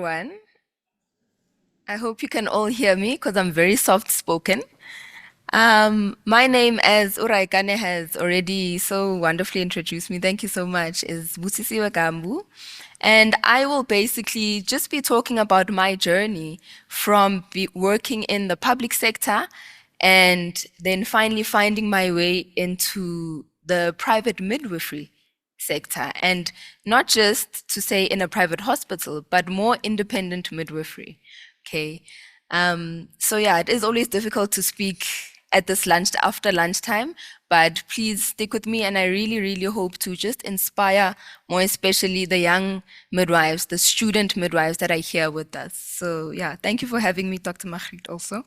everyone. I hope you can all hear me because I'm very soft spoken. My name, as Uraikane has already so wonderfully introduced me, thank you so much, is Busisiwe Gambu. And I will basically just be talking about my journey from working in the public sector and then finally finding my way into the private midwifery sector. And not just to say in a private hospital, but more independent midwifery. Okay. So yeah, it is always difficult to speak at this after lunchtime, but please stick with me, and I really, really hope to just inspire more especially the young midwives, the student midwives that are here with us. So yeah, thank you for having me, Dr. Magritte, also.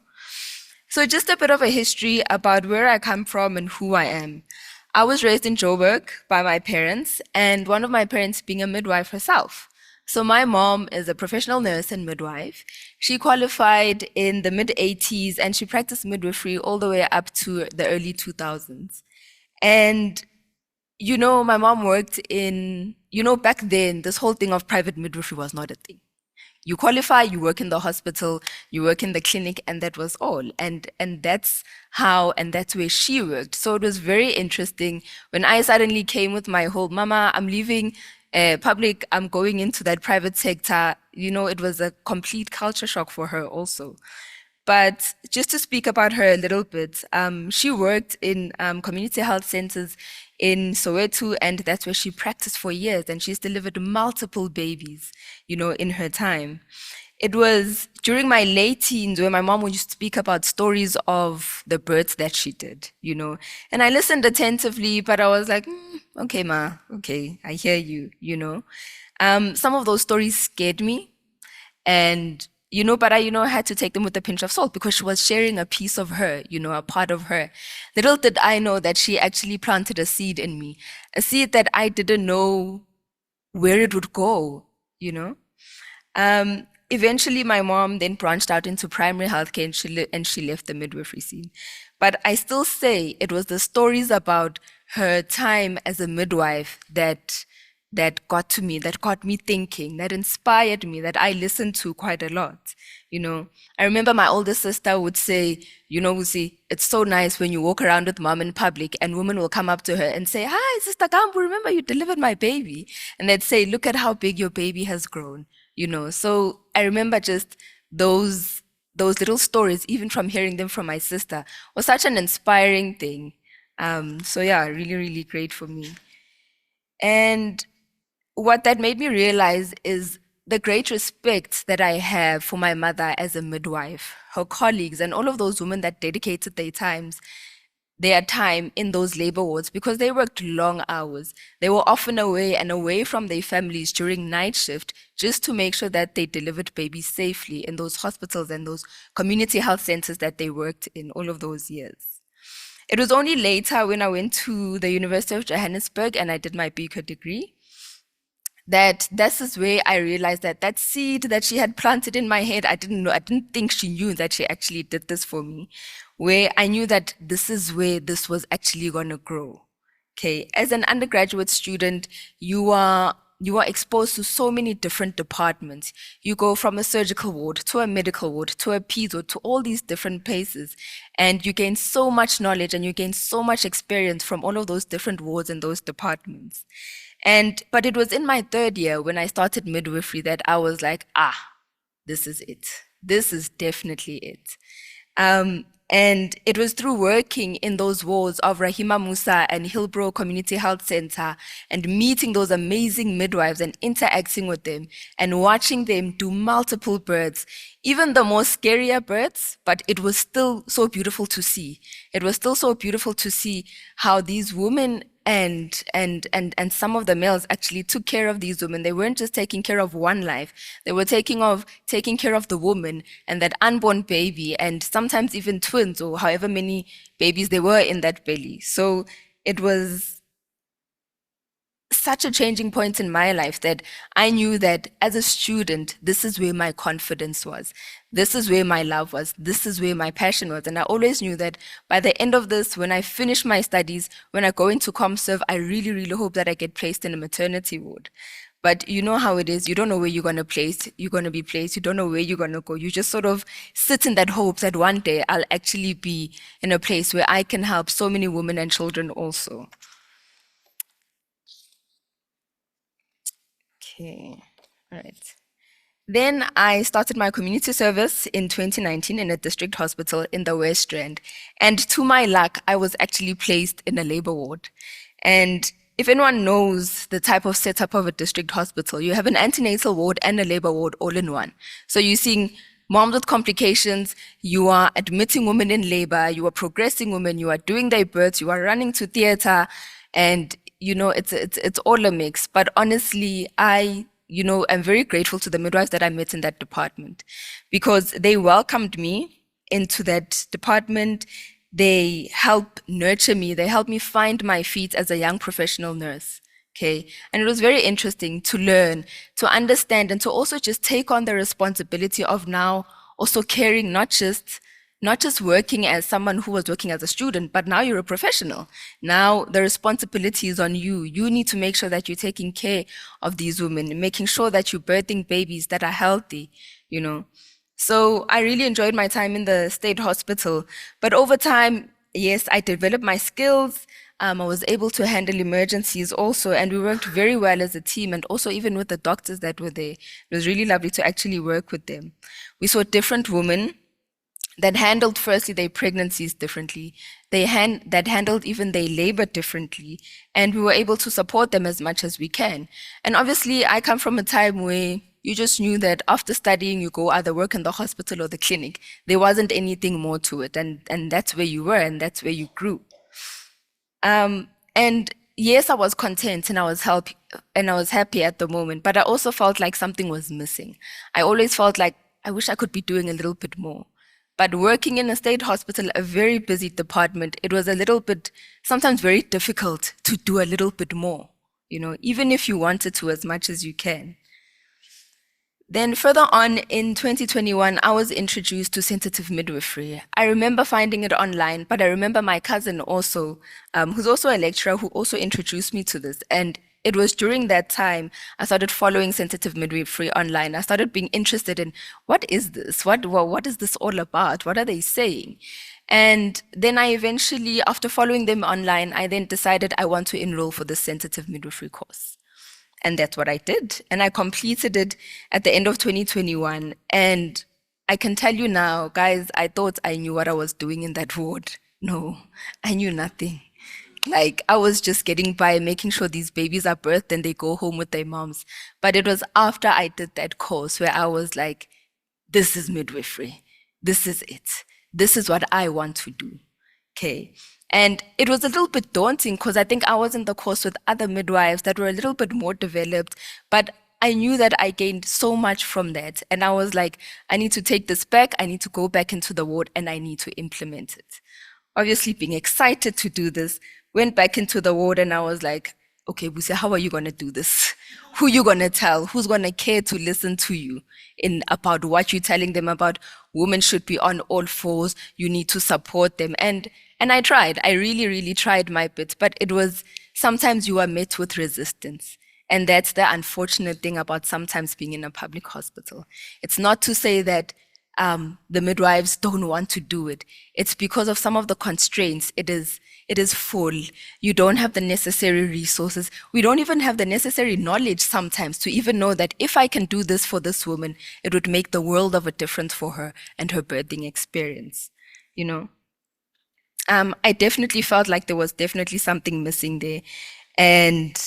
So just a bit of a history about where I come from and who I am. I was raised in Joburg by my parents, and one of my parents being a midwife herself. So my mom is a professional nurse and midwife. She qualified in the mid-80s and she practiced midwifery all the way up to the early 2000s. And my mom worked in, back then, this whole thing of private midwifery was not a thing. You qualify, you work in the hospital, you work in the clinic, and that was all. And that's how and that's where she worked. So it was very interesting when I suddenly came with my whole mama, I'm leaving public, I'm going into that private sector. It was a complete culture shock for her also. But just to speak about her a little bit, she worked in community health centers in Soweto, and that's where she practiced for years, and she's delivered multiple babies, in her time. It was during my late teens where my mom would just speak about stories of the births that she did, and I listened attentively, but I was like, okay, ma, okay, I hear you. Some of those stories scared me, and but I had to take them with a pinch of salt because she was sharing a piece of her, a part of her. Little did I know that she actually planted a seed in me, a seed that I didn't know where it would go, you know. Eventually, my mom then branched out into primary healthcare, and she left the midwifery scene. But I still say it was the stories about her time as a midwife that got to me, that got me thinking, that inspired me, that I listened to quite a lot. I remember my older sister would say, Uzi, it's so nice when you walk around with mom in public and women will come up to her and say, hi, Sister Gambu, remember you delivered my baby? And they'd say, look at how big your baby has grown. So I remember just those little stories, even from hearing them from my sister, was such an inspiring thing. So yeah, really, really great for me. And what that made me realize is the great respect that I have for my mother as a midwife, her colleagues, and all of those women that dedicated their time in those labor wards, because they worked long hours. They were often away from their families during night shift just to make sure that they delivered babies safely in those hospitals and those community health centers that they worked in all of those years. It was only later when I went to the University of Johannesburg and I did my BCom degree that this is where I realized that seed that she had planted in my head, I didn't think she knew that she actually did this for me, where I knew that this is where this was actually going to grow. Okay, as an undergraduate student, you are exposed to so many different departments. You go from a surgical ward to a medical ward to a peds ward to all these different places, and you gain so much knowledge and you gain so much experience from all of those different wards and those departments. But it was in my third year when I started midwifery that I was like, this is it. This is definitely it. And it was through working in those wards of Rahima Musa and Hillbrow Community Health Center and meeting those amazing midwives and interacting with them and watching them do multiple births, even the most scarier births, but it was still so beautiful to see. It was still so beautiful to see how these women and some of the males actually took care of these women. They weren't just taking care of one life. They were taking care of the woman and that unborn baby, and sometimes even twins or however many babies there were in that belly. So it was such a changing point in my life that I knew that as a student, this is where my confidence was. This is where my love was. This is where my passion was. And I always knew that by the end of this, when I finish my studies, when I go into ComServe, I really, really hope that I get placed in a maternity ward. But you know how it is. You don't know where you're gonna be placed. You don't know where you're gonna go. You just sort of sit in that hope that one day I'll actually be in a place where I can help so many women and children also. Okay. All right. Then I started my community service in 2019 in a district hospital in the West Rand. And to my luck, I was actually placed in a labor ward. And if anyone knows the type of setup of a district hospital, you have an antenatal ward and a labor ward all in one. So you're seeing moms with complications, you are admitting women in labor, you are progressing women, you are doing their births, you are running to theater, and it's all a mix. But honestly, I'm very grateful to the midwives that I met in that department because they welcomed me into that department. They help nurture me. They help me find my feet as a young professional nurse. Okay. And it was very interesting to learn, to understand, and to also just take on the responsibility of now also caring not just working as someone who was working as a student, but now you're a professional. Now the responsibility is on you. You need to make sure that you're taking care of these women, making sure that you're birthing babies that are healthy, you know. So I really enjoyed my time in the state hospital. But over time, yes, I developed my skills. I was able to handle emergencies also, and we worked very well as a team, and also even with the doctors that were there. It was really lovely to actually work with them. We saw different women that handled firstly their pregnancies differently, that handled even their labor differently, and we were able to support them as much as we can. And obviously, I come from a time where you just knew that after studying, you go either work in the hospital or the clinic. There wasn't anything more to it, and that's where you were, and that's where you grew. And yes, I was content and I was happy at the moment, but I also felt like something was missing. I always felt like I wish I could be doing a little bit more. But working in a state hospital, a very busy department, it was a little bit, sometimes very difficult to do a little bit more, even if you wanted to as much as you can. Then further on in 2021, I was introduced to sensitive midwifery. I remember finding it online, but I remember my cousin also, who's also a lecturer, who also introduced me to this. And it was during that time I started following sensitive midwifery online. I started being interested in what is this? What is this all about? What are they saying? And then I eventually, after following them online, I then decided I want to enroll for the sensitive midwifery course. And that's what I did. And I completed it at the end of 2021. And I can tell you now, guys, I thought I knew what I was doing in that ward. No, I knew nothing. Like, I was just getting by, making sure these babies are birthed and they go home with their moms. But it was after I did that course where I was like, this is midwifery. This is it. This is what I want to do. Okay. And it was a little bit daunting because I think I was in the course with other midwives that were a little bit more developed, but I knew that I gained so much from that. And I was like, I need to take this back. I need to go back into the ward and I need to implement it. Obviously, being excited to do this, went back into the ward and I was like, okay, Busi, how are you going to do this? Who you going to tell? Who's going to care to listen to you in about what you're telling them about? Women should be on all fours. You need to support them. And I tried. I really, really tried my bit. But it was sometimes you are met with resistance. And that's the unfortunate thing about sometimes being in a public hospital. It's not to say that the midwives don't want to do it. It's because of some of the constraints. It is full. You don't have the necessary resources. We don't even have the necessary knowledge sometimes to even know that if I can do this for this woman, it would make the world of a difference for her and her birthing experience. I definitely felt like there was definitely something missing there. And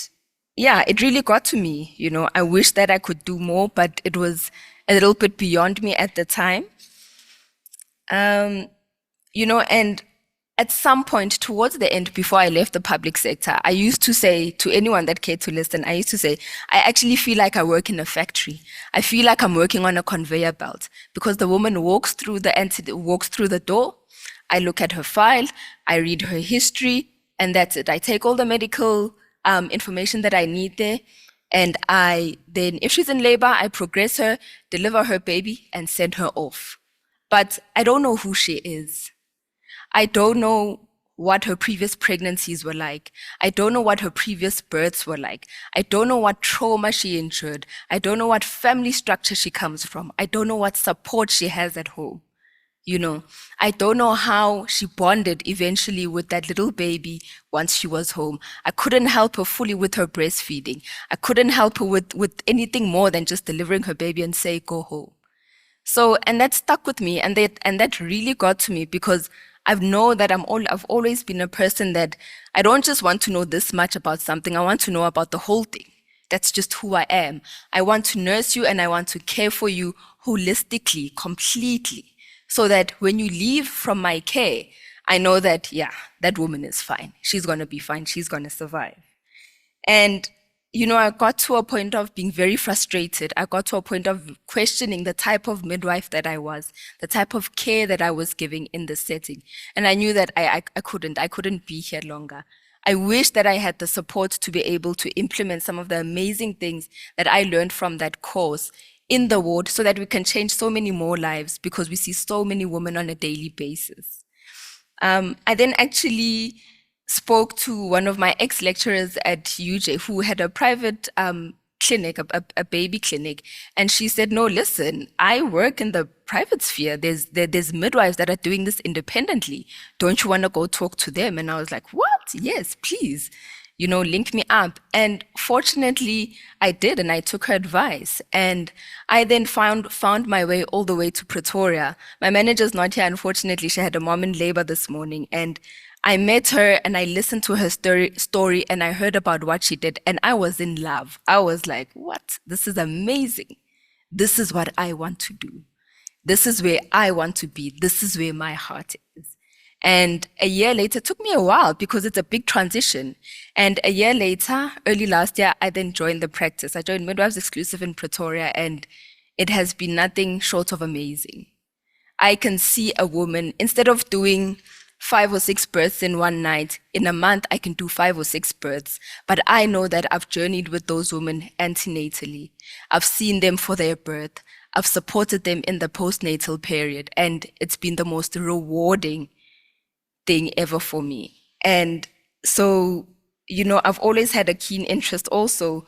yeah, it really got to me. I wish that I could do more, but it was a little bit beyond me at the time. And at some point towards the end, before I left the public sector, I used to say to anyone that cared to listen, I used to say, I actually feel like I work in a factory. I feel like I'm working on a conveyor belt because the woman walks through the door. I look at her file, I read her history, and that's it. I take all the medical information that I need there, and then, if she's in labor, I progress her, deliver her baby, and send her off. But I don't know who she is. I don't know what her previous pregnancies were like. I don't know what her previous births were like. I don't know what trauma she endured. I don't know what family structure she comes from. I don't know what support she has at home. You know, I don't know how she bonded eventually with that little baby once she was home. I couldn't help her fully with her breastfeeding. I couldn't help her with anything more than just delivering her baby and say, go home. So, and that stuck with me, and that really got to me because I've know that I've always been a person that I don't just want to know this much about something. I want to know about the whole thing. That's just who I am. I want to nurse you and I want to care for you holistically, completely, so that when you leave from my care, I know that, yeah, that woman is fine. She's going to be fine. She's going to survive. And, you know, I got to a point of being very frustrated. I got to a point of questioning the type of midwife that I was, the type of care that I was giving in this setting. And I knew that I couldn't be here longer. I wish that I had the support to be able to implement some of the amazing things that I learned from that course in the ward so that we can change so many more lives because we see so many women on a daily basis. I then actually spoke to one of my ex-lecturers at UJ who had a private clinic, a baby clinic, and she said, no, listen, I work in the private sphere. There's midwives that are doing this independently. Don't you want to go talk to them? And I was like, what? Yes, please. You know, link me up. And fortunately, I did, and I took her advice. And I then found my way all the way to Pretoria. My manager's not here, unfortunately. She had a mom in labor this morning. And I met her and I listened to her story and I heard about what she did. And I was in love. I was like, what? This is amazing. This is what I want to do. This is where I want to be. This is where my heart is. And a year later, it took me a while because it's a big transition. And a year later, early last year, I then joined the practice. I joined Midwives Exclusive in Pretoria, and it has been nothing short of amazing. I can see a woman, instead of doing 5 or 6 births in one night, in a month, I can do 5 or 6 births. But I know that I've journeyed with those women antenatally. I've seen them for their birth. I've supported them in the postnatal period, and it's been the most rewarding thing ever for me. And so, you know, I've always had a keen interest also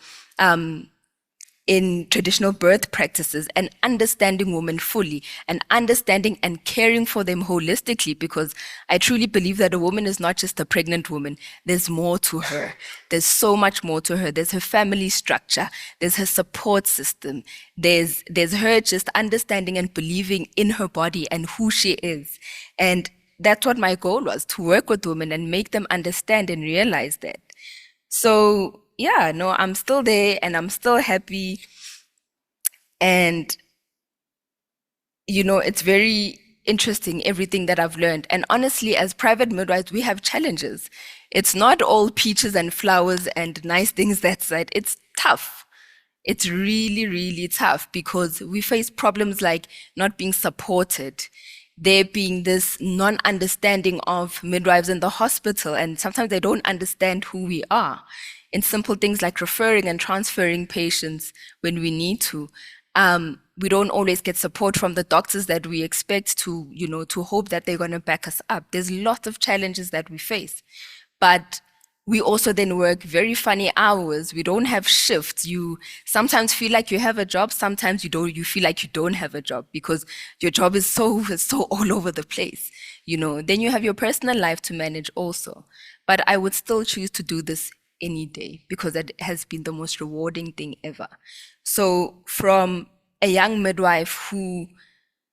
in traditional birth practices and understanding women fully and understanding and caring for them holistically, because I truly believe that a woman is not just a pregnant woman. There's more to her. There's so much more to her. There's her family structure. There's her support system. There's her just understanding and believing in her body and who she is. And that's what my goal was, to work with women and make them understand and realize that. So yeah, no, I'm still there and I'm still happy. And, you know, it's very interesting, everything that I've learned. And honestly, as private midwives, we have challenges. It's not all peaches and flowers and nice things that side. It's tough. It's really, really tough because we face problems like not being supported, there being this non-understanding of midwives in the hospital, and sometimes they don't understand who we are in simple things like referring and transferring patients when we need to. We don't always get support from the doctors that we expect to, you know, to hope that they're going to back us up. There's lots of challenges that we face, but we also then work very funny hours. We don't have shifts. You sometimes feel like you have a job. Sometimes you don't. You feel like you don't have a job because your job is so all over the place. You know. Then you have your personal life to manage also. But I would still choose to do this any day because it has been the most rewarding thing ever. So from a young midwife who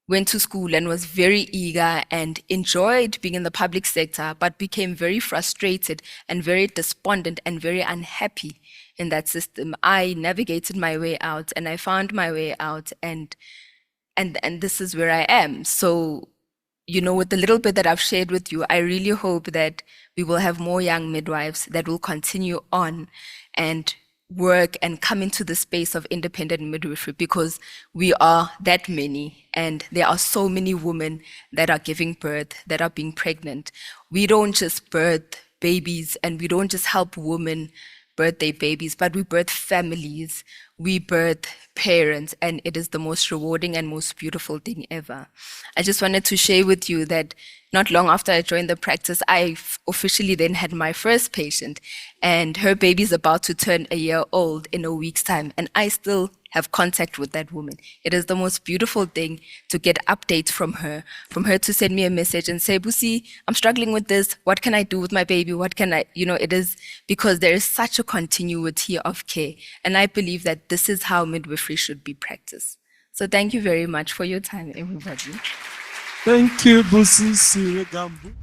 went to school and was very eager and enjoyed being in the public sector, but became very frustrated and very despondent and very unhappy in that system, I navigated my way out and I found my way out, and this is where I am. So, you know, with the little bit that I've shared with you, I really hope that we will have more young midwives that will continue on and work and come into the space of independent midwifery, because we are that many and there are so many women that are giving birth, that are being pregnant. We don't just birth babies and we don't just help women birth their babies, but we birth families. we birth parents, and it is the most rewarding and most beautiful thing ever. I just wanted to share with you that not long after I joined the practice, I officially then had my first patient, and her baby's about to turn a year old in a week's time, and I still have contact with that woman. It is the most beautiful thing to get updates from her to send me a message and say, Busi, I'm struggling with this. What can I do with my baby? What can I, it is because there is such a continuity of care. And I believe that this is how midwifery should be practiced. So thank you very much for your time, everybody. Thank you, Busisiwe Gambu.